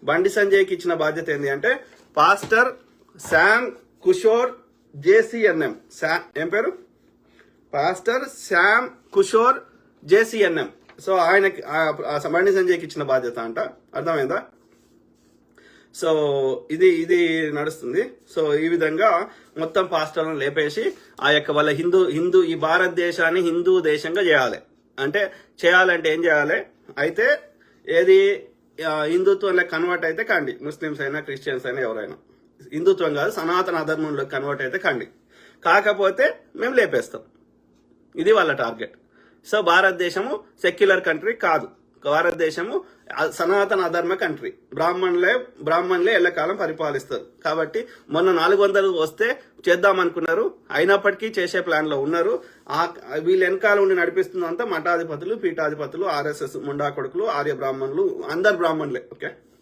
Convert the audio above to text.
బండి సంజయ్కి ఇచ్చిన బాధ్యత ఏంటి అంటే పాస్టర్ శామ్ కిషోర్ జేసీఎన్ఎం. ఏం పేరు? Pastor Sam Kishore JCNM. So ఆయనకి బండి సంజయ్కి ఇచ్చిన బాధ్యత అంట. అర్థమైందా? సో ఇది నడుస్తుంది. సో ఈ విధంగా మొత్తం పాస్టర్లను లేపేసి ఆ యొక్క వాళ్ళ హిందూ ఈ భారతదేశాన్ని హిందూ దేశంగా చేయాలి. అంటే చేయాలంటే ఏం చేయాలి? అయితే ఏది హిందుత్వంలో కన్వర్ట్ అయితే కండి, ముస్లిమ్స్ అయినా క్రిస్టియన్స్ అయినా ఎవరైనా. హిందుత్వం కాదు, సనాతన ధర్మంలో కన్వర్ట్ అయితే కండి, కాకపోతే మేము లేపేస్తాం. ఇది వాళ్ళ టార్గెట్. సో భారతదేశము సెక్యులర్ కంట్రీ కాదు, భారతదేశము సనాతన అధర్మ కంట్రీ. బ్రాహ్మణులే ఎల్లకాలం పరిపాలిస్తారు. కాబట్టి మొన్న 400 వస్తే చేద్దాం అనుకున్నారు, అయినప్పటికీ చేసే ప్లాన్ లో ఉన్నారు. వీళ్ళు వెనకాల ఉండి నడిపిస్తుందంతా మఠాధిపతులు, పీఠాధిపతులు, RSS ముండా కొడుకులు, ఆర్య బ్రాహ్మణులు, అందరు బ్రాహ్మణులే. ఓకే.